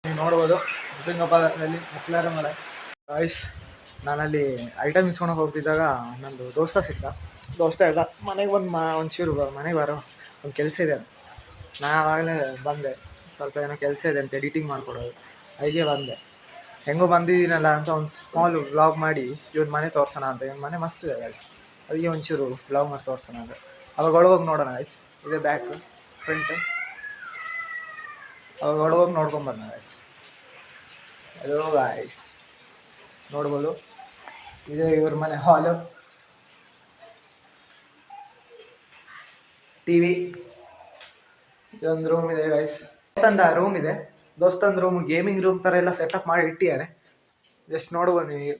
ನೀವು ನೋಡ್ಬೋದು ಉಪ್ಪಿನಕೊಪ್ಪದಲ್ಲಿ ಮಕ್ಳಾರ ಮಳೆ ಗಾಯ್ಸ್. ನಾನಲ್ಲಿ ಐಟಮ್ ಇಸ್ಕೊಳಕ್ಕೆ ಹೋಗ್ತಿದ್ದಾಗ ನಂದು ದೋಸ್ತ ಇಲ್ಲ ಮನೆಗೆ ಒಂಚೂರು ಮನೆಗೆ ಬರೋ ಒಂದು ಕೆಲಸ ಇದೆ. ನಾನು ಆವಾಗಲೇ ಬಂದೆ, ಸ್ವಲ್ಪ ಏನೋ ಕೆಲಸ ಇದೆ ಅಂತ ಎಡಿಟಿಂಗ್ ಮಾಡಿಕೊಡೋದು, ಅದಕ್ಕೆ ಬಂದೆ. ಹೆಂಗೋ ಬಂದಿದ್ದೀನಲ್ಲ ಅಂತ ಒಂದು ಸ್ಮಾಲ್ ವ್ಲಾಗ್ ಮಾಡಿ ಇವನ್ ಮನೆ ತೋರ್ಸೋಣ ಅಂತ. ಇವನ್ ಮನೆ ಮಸ್ತ್ ಇದೆ ಗಾಯ್ಸ್, ಅದಕ್ಕೆ ಒಂಚೂರು ವ್ಲಾಗ್ ಮಾಡಿ ತೋರ್ಸೋಣ ಅಂತ. ಅವಾಗ ಒಳಗೋಗಿ ನೋಡೋಣ ಗಾಯ್ಸ್. ಇದೆ ಬ್ಯಾಕ್ ಫ್ರಂಟ್, ಅವಾಗ ಒಳಗೋಗಿ ನೋಡ್ಕೊಂಬರೋಣ ಗಾಯ್ಸ್. ಹಲೋ ಗಾಯ್ಸ್, ನೋಡ್ಬೋದು ಇದು ಇವ್ರ ಮನೆ ಹಾಲು, ಟಿವಿ, ಇದೊಂದು ರೂಮ್ ಇದೆ ಗಾಯ್ಸ್. ರೂಮ್ ಇದೆ, ದೋಸ್ತಂದು ರೂಮ್, ಗೇಮಿಂಗ್ ರೂಮ್ ಥರ ಎಲ್ಲ ಸೆಟಪ್ ಮಾಡಿ ಇಟ್ಟಿದ್ದಾನೆ. ಜಸ್ಟ್ ನೋಡ್ಬೋದು ನೀವು,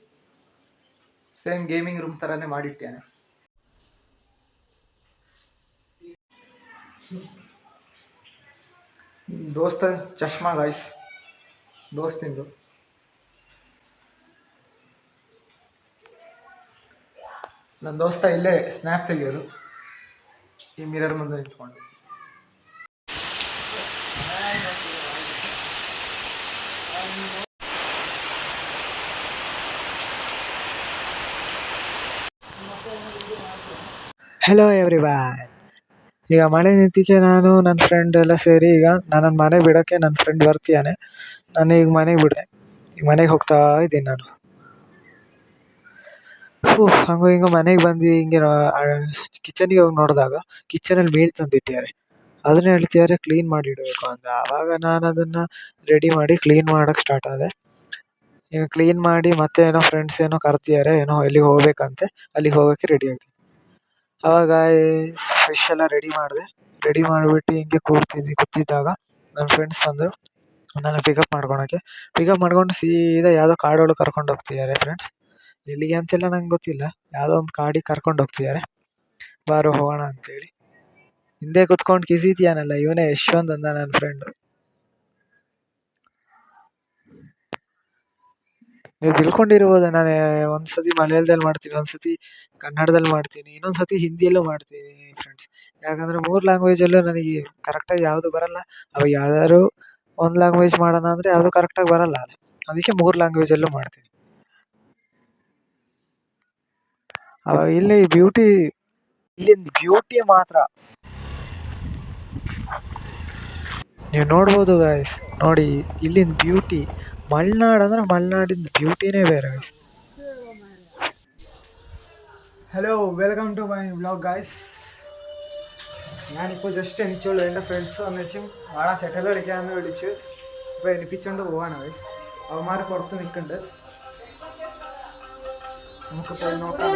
ಸೇಮ್ ಗೇಮಿಂಗ್ ರೂಮ್ ಥರನೇ ಮಾಡಿಟ್ಟಿದ್ದಾನೆ. ದೋಸ್ತ ಚಶ್ಮಾ ಗಾಯ್ಸ್, ದೋಸ್ತಿಂದು. ನನ್ನ ದೋಸ್ತ ಇಲ್ಲೇ ಸ್ನ್ಯಾಪ್ ತೆಗಿಯೋದು ಈ ಮಿರರ್ ಮುಂದೆ ನಿಂತ್ಕೊಂಡು. ಹಲೋ ಎವ್ರಿವನ್, ಈಗ ಮಳೆ ನಿಂತಿಗೆ ನಾನು ನನ್ನ ಫ್ರೆಂಡ್ ಎಲ್ಲ ಸೇರಿ ಈಗ ನನ್ನ ಮನೆ ಬಿಡೋಕ್ಕೆ ನನ್ನ ಫ್ರೆಂಡ್ ಬರ್ತೀಯಾನೆ. ನಾನು ಈಗ ಮನೆಗೆ ಬಿಡೆ, ಈಗ ಮನೆಗೆ ಹೋಗ್ತಾ ಇದ್ದೀನಿ ನಾನು. ಹಂಗೂ ಹಿಂಗೆ ಮನೆಗೆ ಬಂದು ಹಿಂಗೆ ಕಿಚನಿಗೆ ಹೋಗಿ ನೋಡಿದಾಗ ಕಿಚನಲ್ಲಿ ಮೀನು ತಂದಿಟ್ಟಿದ್ದಾರೆ. ಅದನ್ನ ಹೇಳ್ತಿದ್ದಾರೆ ಕ್ಲೀನ್ ಮಾಡಿ ಇಡಬೇಕು ಅಂತ. ಆವಾಗ ನಾನು ಅದನ್ನು ರೆಡಿ ಮಾಡಿ ಕ್ಲೀನ್ ಮಾಡೋಕ್ಕೆ ಸ್ಟಾರ್ಟ್ ಆದೆ. ಈಗ ಕ್ಲೀನ್ ಮಾಡಿ ಮತ್ತೆ ಏನೋ ಫ್ರೆಂಡ್ಸ್ ಏನೋ ಕರ್ತಿದ್ದಾರೆ, ಏನೋ ಎಲ್ಲಿಗೆ ಹೋಗ್ಬೇಕಂತೆ, ಅಲ್ಲಿಗೆ ಹೋಗೋಕ್ಕೆ ರೆಡಿ ಆಗ್ತೀನಿ. ಆವಾಗ ಫಿಶ್ ಎಲ್ಲ ರೆಡಿ ಮಾಡಿಬಿಟ್ಟು ಹಿಂಗೆ ಕೂತಿದ್ದಾಗ ನನ್ನ ಫ್ರೆಂಡ್ಸ್ ಬಂದರು ನನ್ನ ಪಿಕಪ್ ಮಾಡ್ಕೊಂಡು ಸೀದಾ ಯಾವುದೋ ಕಾಡೊಳಗೆ ಕರ್ಕೊಂಡು ಹೋಗ್ತಿದ್ದಾರೆ ಫ್ರೆಂಡ್ಸ್. ಎಲ್ಲಿಗೆ ಅಂತೆಲ್ಲ ನಂಗೆ ಗೊತ್ತಿಲ್ಲ, ಯಾವುದೋ ಒಂದು ಕಾಡಿಗೆ ಕರ್ಕೊಂಡು ಹೋಗ್ತಿದ್ದಾರೆ. ಬಾರೋ ಹೋಗೋಣ ಅಂತೇಳಿ ಹಿಂದೆ ಕುತ್ಕೊಂಡು ಕಿಸಿತಿಯಾನಲ್ಲ ಇವನೇ ಯಶ್ವಂತ್ ಅಂದ ನನ್ನ ಫ್ರೆಂಡು. ನೀವು ತಿಳ್ಕೊಂಡಿರ್ಬೋದು, ನಾನು ಒಂದ್ಸತಿ ಮಲಯಾಳದಲ್ಲಿ ಮಾಡ್ತೀನಿ, ಒಂದ್ಸತಿ ಕನ್ನಡದಲ್ಲಿ ಮಾಡ್ತೀನಿ, ಇನ್ನೊಂದ್ಸತಿ ಹಿಂದಿಯಲ್ಲೂ ಮಾಡ್ತೀನಿ ಫ್ರೆಂಡ್ಸ್. ಯಾಕಂದರೆ 3 ಲ್ಯಾಂಗ್ವೇಜಲ್ಲೂ ನನಗೆ ಕರೆಕ್ಟಾಗಿ ಯಾವುದು ಬರಲ್ಲ. ಅವಾಗ ಯಾವ್ದಾದ್ರು ಒಂದು ಲ್ಯಾಂಗ್ವೇಜ್ ಮಾಡೋಣ ಅಂದರೆ ಯಾವುದು ಕರೆಕ್ಟಾಗಿ ಬರಲ್ಲ, ಅದಕ್ಕೆ 3 ಲ್ಯಾಂಗ್ವೇಜಲ್ಲೂ ಮಾಡ್ತೀನಿ. ಅವಾಗ ಇಲ್ಲಿಂದ ಬ್ಯೂಟಿ ಮಾತ್ರ ನೀವು ನೋಡ್ಬೋದು ಗಾಯ್ಸ್. ನೋಡಿ ಇಲ್ಲಿಂದ ಬ್ಯೂಟಿ, ಮಲೆನಾಡು ಅಂದರೆ ಮಲೆನಾಡಿನ ಬ್ಯೂಟಿನೇ ಬೇರೆ guys. Hello welcome to my vlog guys. ഞാനിപ്പോൾ ജസ്റ്റ് എനിച്ചുള്ളൂ എൻ്റെ ഫ്രണ്ട്സ് വന്നിച്ചും ആളെ ചെട്ടൽ കളിക്കാമെന്ന് വിളിച്ച് ഇപ്പോൾ എനിപ്പിച്ചുകൊണ്ട് പോവാണ് ഗായ്സ്. അവന്മാർ പുറത്ത് നിൽക്കുന്നുണ്ട്, നമുക്ക് പോയി നോക്കാം.